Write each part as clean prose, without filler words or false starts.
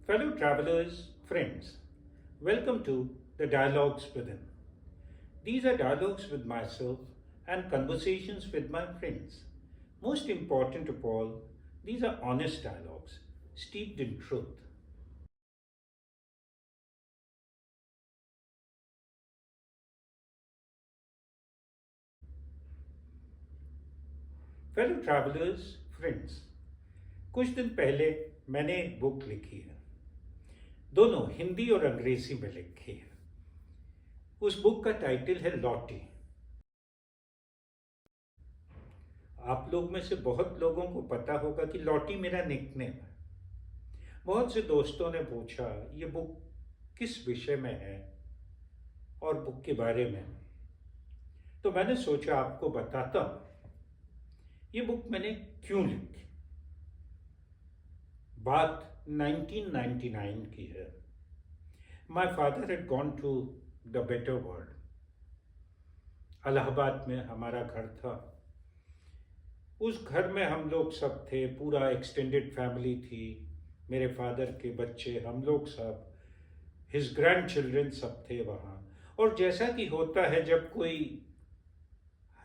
Fellow travelers, friends, welcome to the Dialogues Within. These are dialogues with myself and conversations with my friends. Most important of all, these are honest dialogues, steeped in truth. Fellow travelers, friends, कुछ दिन पहले मैंने एक book लिखी है। दोनों हिंदी और अंग्रेजी में लिखी है। उस बुक का टाइटल है लॉटी। आप लोग में से बहुत लोगों को पता होगा कि लॉटी मेरा निकनेम है। बहुत से दोस्तों ने पूछा ये बुक किस विषय में है और बुक के बारे में, तो मैंने सोचा आपको बताता हूं ये बुक मैंने क्यों लिखी। बात 1999 की है। My father had gone to the better world. Allahabad में हमारा घर था। उस घर में हम लोग सब थे, पूरा एक्सटेंडेड फैमिली थी। मेरे फादर के बच्चे, हम लोग सब, हिज ग्रैंड चिल्ड्रन सब थे वहाँ। और जैसा कि होता है जब कोई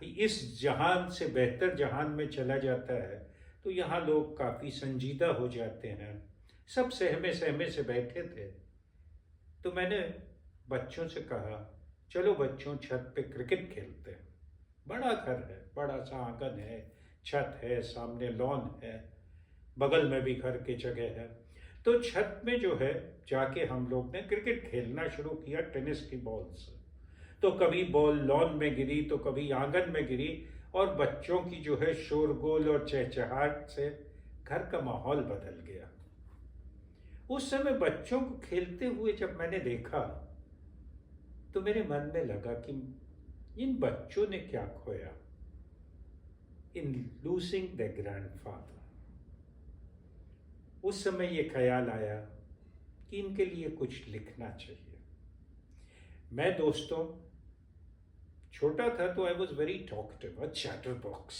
इस जहान से बेहतर जहान में चला जाता है तो यहाँ लोग काफ़ी संजीदा हो जाते हैं। सब सहमे सहमे से बैठे थे। तो मैंने बच्चों से कहा चलो बच्चों छत पे क्रिकेट खेलते हैं। बड़ा घर है, बड़ा सा आंगन है, छत है, सामने लॉन है, बगल में भी घर की जगह है। तो छत में जो है जाके हम लोग ने क्रिकेट खेलना शुरू किया टेनिस की बॉल से। तो कभी बॉल लॉन में गिरी तो कभी आंगन में गिरी, और बच्चों की जो है शोरगुल और चहचहाट से घर का माहौल बदल गया। उस समय बच्चों को खेलते हुए जब मैंने देखा तो मेरे मन में लगा कि इन बच्चों ने क्या खोया इन लूजिंग द ग्रैंडफादर। उस समय ये ख्याल आया कि इनके लिए कुछ लिखना चाहिए। मैं दोस्तों छोटा था तो I was very talkative, a chatter box.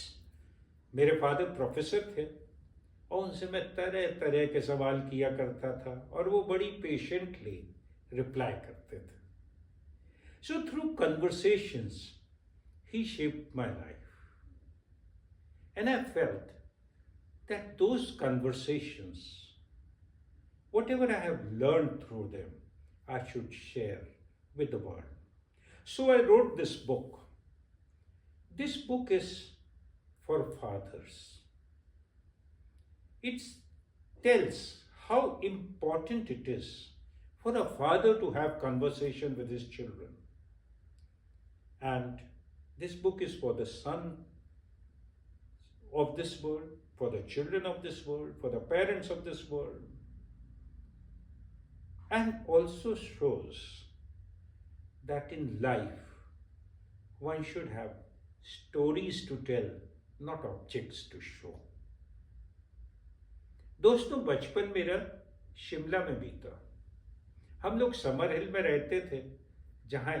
मेरे फादर प्रोफेसर थे और उनसे मैं तरह तरह के सवाल किया करता था और वो बड़ी पेशेंटली रिप्लाई करते थे। So through conversations he shaped my life and I felt that those conversations, whatever I have learned through them, I should share with the world. So I wrote this book. This book is for fathers. It tells how important it is for a father to have conversation with his children. And this book is for the son of this world, for the children of this world, for the parents of this world, and also shows that in life one should have stories to tell, not objects to show. दोस्तों बचपन मेरा शिमला में बीता। हम लोग summer हिल में रहते थे जहाँ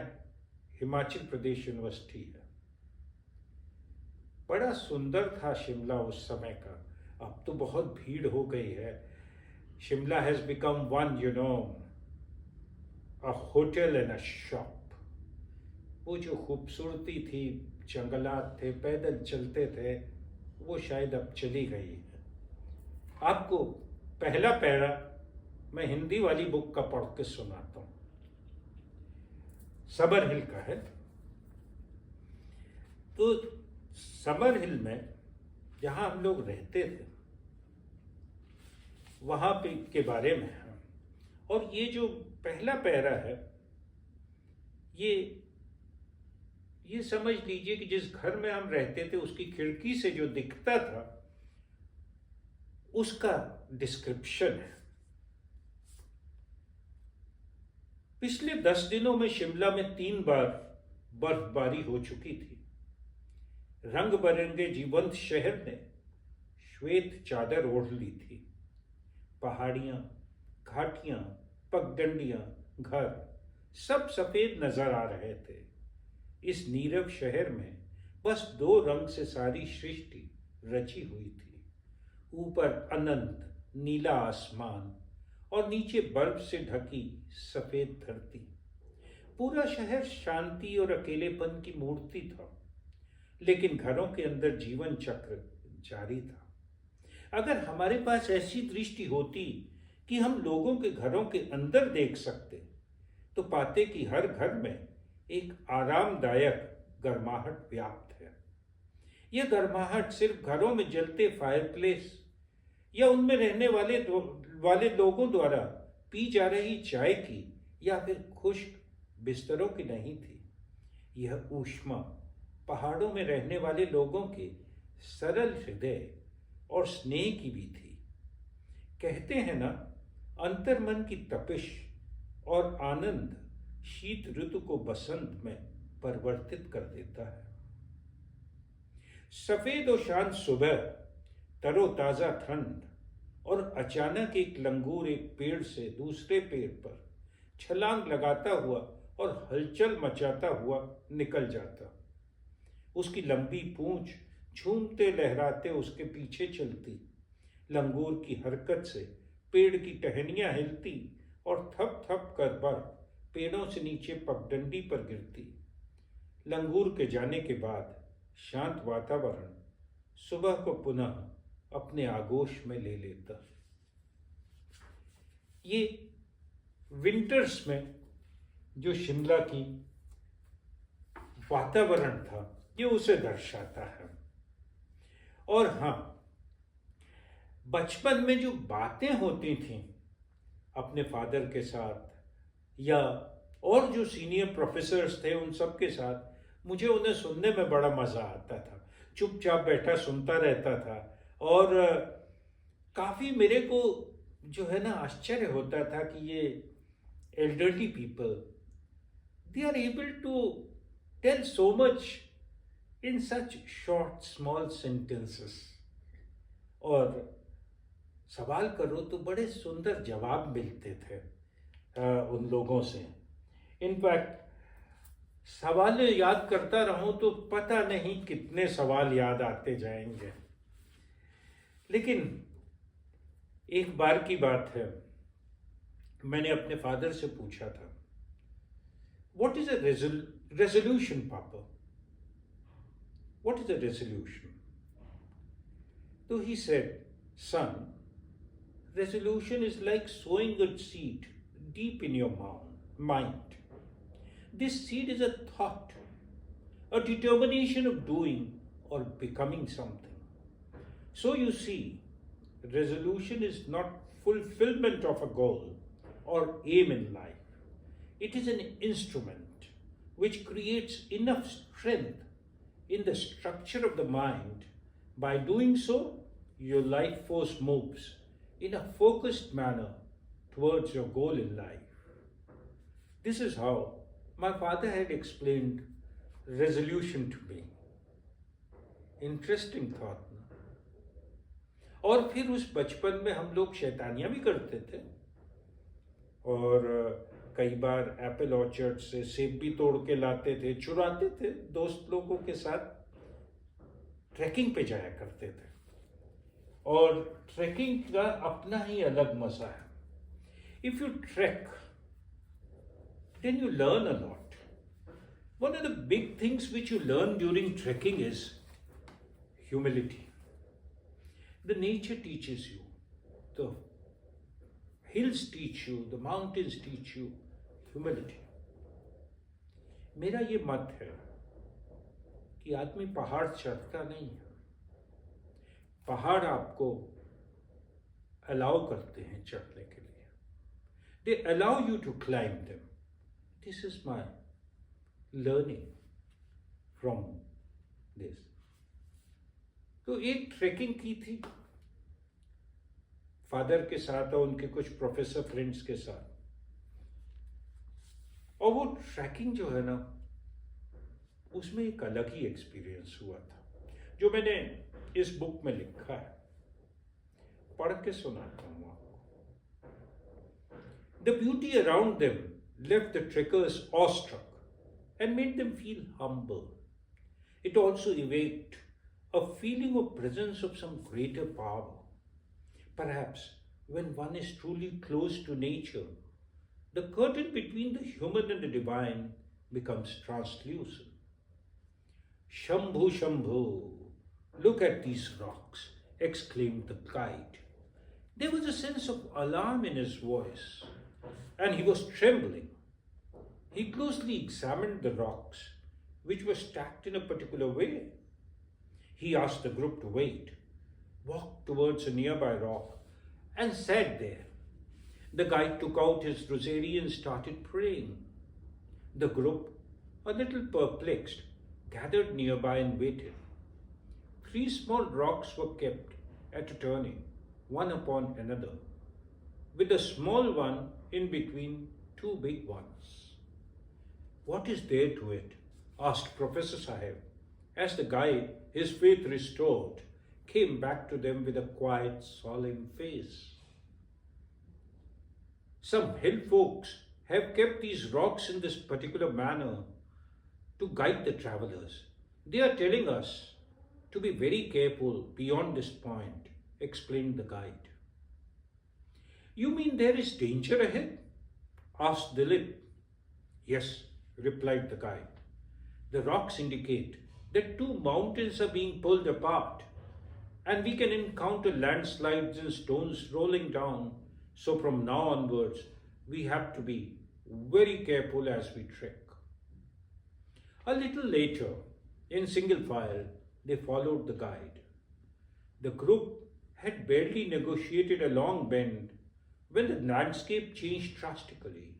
हिमाचल प्रदेश यूनिवर्सिटी है। बड़ा सुंदर था शिमला उस समय का। अब तो बहुत भीड़ हो गई है। Shimla has become one, a hotel and a shop. वो जो खूबसूरती थी, जंगलात थे, पैदल चलते थे, वो शायद अब चली गई है। आपको पहला पैरा मैं हिंदी वाली बुक का पढ़ के सुनाता हूँ। समर हिल का है। तो समर हिल में जहाँ हम लोग रहते थे वहाँ पे के बारे में है। और ये जो पहला पैरा है ये समझ लीजिए कि जिस घर में हम रहते थे उसकी खिड़की से जो दिखता था उसका डिस्क्रिप्शन है। पिछले 10 दिनों में शिमला में 3 बार बर्फबारी हो चुकी थी। रंग बिरंगे जीवंत शहर ने श्वेत चादर ओढ़ ली थी। पहाड़ियां, घाटियां, पगडंडियां, घर सब सफेद नजर आ रहे थे। इस नीरव शहर में बस 2 रंग से सारी सृष्टि रची हुई थी। ऊपर अनंत नीला आसमान और नीचे बर्फ से ढकी सफेद धरती। पूरा शहर शांति और अकेलेपन की मूर्ति था, लेकिन घरों के अंदर जीवन चक्र जारी था। अगर हमारे पास ऐसी दृष्टि होती कि हम लोगों के घरों के अंदर देख सकते, तो पाते कि हर घर में एक आरामदायक गर्माहट व्याप्त है। यह गर्माहट सिर्फ घरों में जलते फायरप्लेस या उनमें रहने वाले लोगों द्वारा पी जा रही चाय की या फिर खुश्क बिस्तरों की नहीं थी। यह ऊष्मा पहाड़ों में रहने वाले लोगों के सरल हृदय और स्नेह की भी थी। कहते हैं ना, अंतर्मन की तपिश और आनंद शीत ऋतु को बसंत में परिवर्तित कर देता है। सफेद और शांत सुबह, तरोताजा ठंड और अचानक एक लंगूर एक पेड़ से दूसरे पेड़ पर छलांग लगाता हुआ और हलचल मचाता हुआ निकल जाता। उसकी लंबी पूंछ झूमते लहराते उसके पीछे चलती। लंगूर की हरकत से पेड़ की टहनियां हिलती और थप थप कर बर्फ पेड़ों से नीचे पगडंडी पर गिरती। लंगूर के जाने के बाद शांत वातावरण सुबह को पुनः अपने आगोश में ले लेता। ये विंटर्स में जो शिमला की वातावरण था, ये उसे दर्शाता है। और हाँ, बचपन में जो बातें होती थीं अपने फादर के साथ या और जो सीनियर प्रोफेसर्स थे उन सब के साथ, मुझे उन्हें सुनने में बड़ा मज़ा आता था। चुपचाप बैठा सुनता रहता था और काफ़ी मेरे को जो है ना आश्चर्य होता था कि ये elderly people, they are able to tell so much in such short small sentences. और सवाल करो तो बड़े सुंदर जवाब मिलते थे उन लोगों से। इनफैक्ट सवाल याद करता रहूं तो पता नहीं कितने सवाल याद आते जाएंगे। लेकिन एक बार की बात है, मैंने अपने फादर से पूछा था, व्हाट इज अ रेजोल्यूशन पापा, व्हाट इज अ रेजोल्यूशन? तो he said, son, resolution is like sowing a seed deep in your mind. This seed is a thought, a determination of doing or becoming something. So you see, resolution is not fulfillment of a goal or aim in life. It is an instrument which creates enough strength in the structure of the mind. By doing so, your life force moves in a focused manner towards your goal in life. This is how my father had explained resolution to me. Interesting thought, ना? और फिर उस बचपन में हम लोग शैतानियां भी करते थे और कई बार एप्पल ऑर्चर्ड से सेब भी तोड़ के लाते थे, चुराते थे, दोस्त लोगों के साथ ट्रैकिंग पे जाया करते थे। और ट्रैकिंग का अपना ही अलग मजा है। If you track, then you learn a lot. One of the big things which you learn during trekking is humility. The nature teaches you, the hills teach you, the mountains teach you humility. मेरा ये मत है कि आदमी पहाड़ चढ़ता नहीं है, पहाड़ आपको अलाउ करते हैं चढ़ने के लिए। They allow you to climb them. This is my learning from this. तो एक ट्रैकिंग की थी फादर के साथ और उनके कुछ प्रोफेसर फ्रेंड्स के साथ, और वो ट्रैकिंग जो है ना, उसमें एक अलग ही एक्सपीरियंस हुआ था जो मैंने इस बुक में लिखा है, पढ़ के सुनाता हूं आपको। The beauty around them left the trekkers awestruck and made them feel humble. It also evoked a feeling of presence of some greater power, perhaps when one is truly close to nature, the curtain between the human and the divine becomes translucent. Shambhu, Shambhu, look at these rocks, exclaimed the guide. There was a sense of alarm in his voice, and he was trembling. He closely examined the rocks, which were stacked in a particular way. He asked the group to wait, walked towards a nearby rock, and sat there. The guide took out his rosary and started praying. The group, a little perplexed, gathered nearby and waited. Three small rocks were kept at a turning, one upon another, with a small one in between two big ones. What is there to it? Asked Professor Sahib, as the guide, his faith restored, came back to them with a quiet, solemn face. Some hill folks have kept these rocks in this particular manner to guide the travelers. They are telling us to be very careful beyond this point, explained the guide. You mean there is danger ahead? Asked Dilip. Yes, replied the guide. The rocks indicate that two mountains are being pulled apart, and we can encounter landslides and stones rolling down. So from now onwards, we have to be very careful as we trek. A little later, in single file, they followed the guide. The group had barely negotiated a long bend when the landscape changed drastically.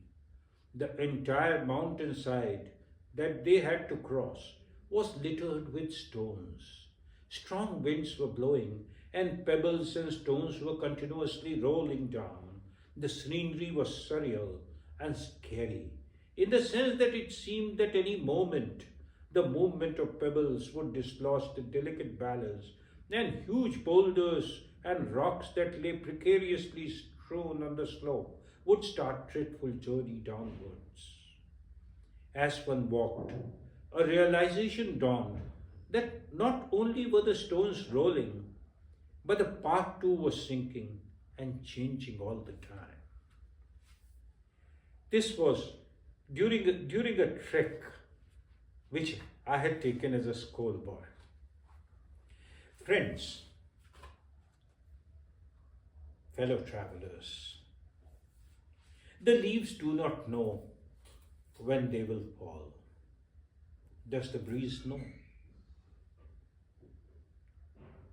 The entire mountainside that they had to cross was littered with stones. Strong winds were blowing, and pebbles and stones were continuously rolling down. The scenery was surreal and scary, in the sense that it seemed that any moment the movement of pebbles would dislodge the delicate balance, and huge boulders and rocks that lay precariously strewn on the slope would start dreadful journey downwards. As one walked, a realization dawned that not only were the stones rolling, but the path too was sinking and changing all the time. This was during a trek which I had taken as a schoolboy. Friends, fellow travelers, the leaves do not know when they will fall. Does the breeze know?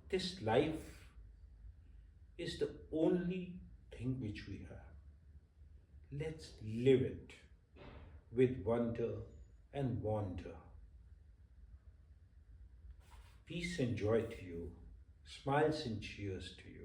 This life is the only thing which we have. Let's live it with wonder and wonder. Peace and joy to you, smiles and cheers to you.